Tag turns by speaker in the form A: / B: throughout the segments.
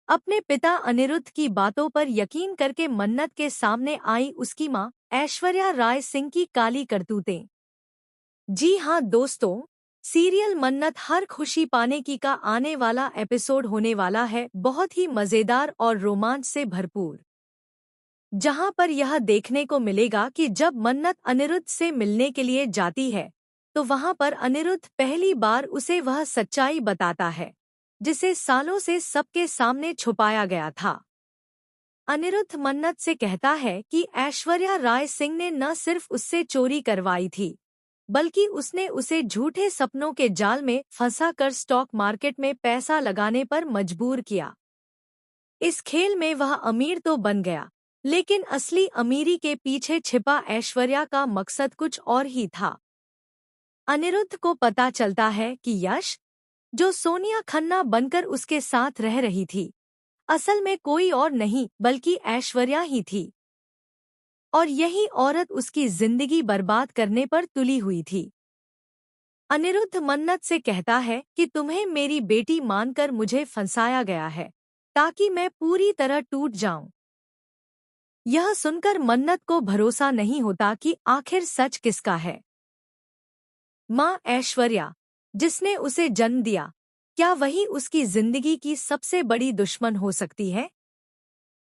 A: अपने पिता अनिरुद्ध की बातों पर यकीन करके मन्नत के सामने आई उसकी मां ऐश्वर्या राय सिंह की काली करतूतें। जी हाँ दोस्तों, सीरियल मन्नत हर खुशी पाने की का आने वाला एपिसोड होने वाला है बहुत ही मजेदार और रोमांच से भरपूर। जहां पर यह देखने को मिलेगा कि जब मन्नत अनिरुद्ध से मिलने के लिए जाती है तो वहां पर अनिरुद्ध पहली बार उसे वह सच्चाई बताता है जिसे सालों से सबके सामने छुपाया गया था। अनिरुद्ध मन्नत से कहता है कि ऐश्वर्या राय सिंह ने न सिर्फ उससे चोरी करवाई थी बल्कि उसने उसे झूठे सपनों के जाल में फंसाकर स्टॉक मार्केट में पैसा लगाने पर मजबूर किया। इस खेल में वह अमीर तो बन गया लेकिन असली अमीरी के पीछे छिपा ऐश्वर्या का मकसद कुछ और ही था। अनिरुद्ध को पता चलता है कि यश, जो सोनिया खन्ना बनकर उसके साथ रह रही थी, असल में कोई और नहीं बल्कि ऐश्वर्या ही थी और यही औरत उसकी जिंदगी बर्बाद करने पर तुली हुई थी। अनिरुद्ध मन्नत से कहता है कि तुम्हें मेरी बेटी मानकर मुझे फंसाया गया है ताकि मैं पूरी तरह टूट जाऊं। यह सुनकर मन्नत को भरोसा नहीं होता कि आखिर सच किसका है। मां ऐश्वर्या, जिसने उसे जन्म दिया, क्या वही उसकी जिंदगी की सबसे बड़ी दुश्मन हो सकती है?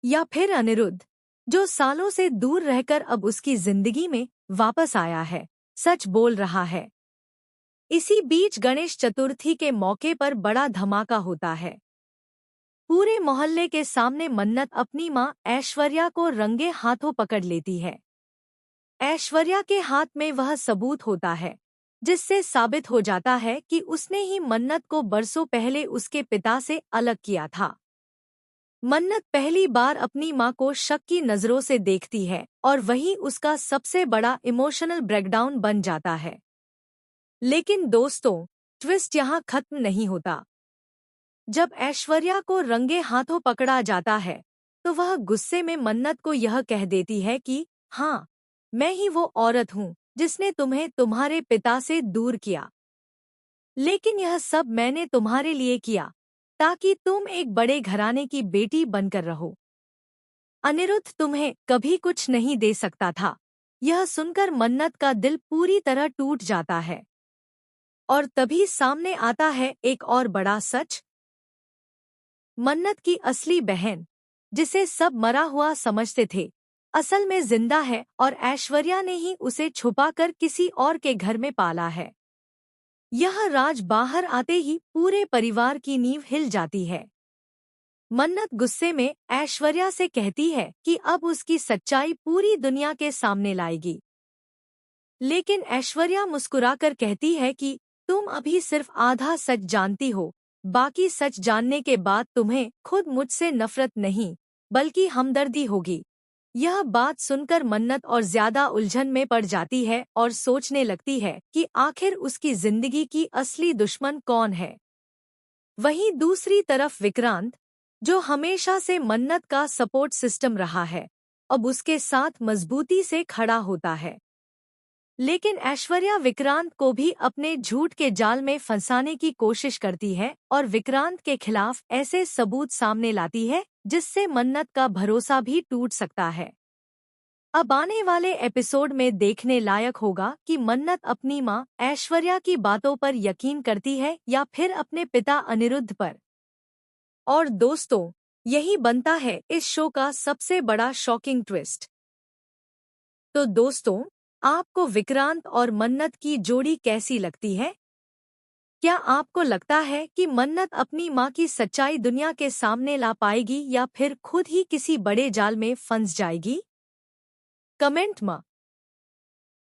A: या फिर अनिरुद्ध, जो सालों से दूर रहकर अब उसकी जिंदगी में वापस आया है, सच बोल रहा है? इसी बीच गणेश चतुर्थी के मौके पर बड़ा धमाका होता है। पूरे मोहल्ले के सामने मन्नत अपनी मां ऐश्वर्या को रंगे हाथों पकड़ लेती है। ऐश्वर्या के हाथ में वह सबूत होता है जिससे साबित हो जाता है कि उसने ही मन्नत को बरसों पहले उसके पिता से अलग किया था। मन्नत पहली बार अपनी मां को शक की नजरों से देखती है और वही उसका सबसे बड़ा इमोशनल ब्रेकडाउन बन जाता है। लेकिन दोस्तों, ट्विस्ट यहाँ खत्म नहीं होता। जब ऐश्वर्या को रंगे हाथों पकड़ा जाता है तो वह गुस्से में मन्नत को यह कह देती है कि हाँ, मैं ही वो औरत हूँ जिसने तुम्हें तुम्हारे पिता से दूर किया। लेकिन यह सब मैंने तुम्हारे लिए किया ताकि तुम एक बड़े घराने की बेटी बनकर रहो। अनिरुद्ध तुम्हें कभी कुछ नहीं दे सकता था। यह सुनकर मन्नत का दिल पूरी तरह टूट जाता है। और तभी सामने आता है एक और बड़ा सच। मन्नत की असली बहन, जिसे सब मरा हुआ समझते थे, असल में जिंदा है और ऐश्वर्या ने ही उसे छुपाकर किसी और के घर में पाला है। यह राज बाहर आते ही पूरे परिवार की नींव हिल जाती है। मन्नत गुस्से में ऐश्वर्या से कहती है कि अब उसकी सच्चाई पूरी दुनिया के सामने लाएगी। लेकिन ऐश्वर्या मुस्कुराकर कहती है कि तुम अभी सिर्फ आधा सच जानती हो, बाकी सच जानने के बाद तुम्हें खुद मुझसे नफरत नहीं बल्कि हमदर्दी होगी। यह बात सुनकर मन्नत और ज्यादा उलझन में पड़ जाती है और सोचने लगती है कि आखिर उसकी जिंदगी की असली दुश्मन कौन है। वहीं दूसरी तरफ विक्रांत, जो हमेशा से मन्नत का सपोर्ट सिस्टम रहा है, अब उसके साथ मजबूती से खड़ा होता है। लेकिन ऐश्वर्या विक्रांत को भी अपने झूठ के जाल में फंसाने की कोशिश करती है और विक्रांत के खिलाफ ऐसे सबूत सामने लाती है जिससे मन्नत का भरोसा भी टूट सकता है। अब आने वाले एपिसोड में देखने लायक होगा कि मन्नत अपनी मां ऐश्वर्या की बातों पर यकीन करती है या फिर अपने पिता अनिरुद्ध पर। और दोस्तों, यही बनता है इस शो का सबसे बड़ा शॉकिंग ट्विस्ट। तो दोस्तों, आपको विक्रांत और मन्नत की जोड़ी कैसी लगती है? क्या आपको लगता है कि मन्नत अपनी मां की सच्चाई दुनिया के सामने ला पाएगी या फिर खुद ही किसी बड़े जाल में फंस जाएगी? कमेंट में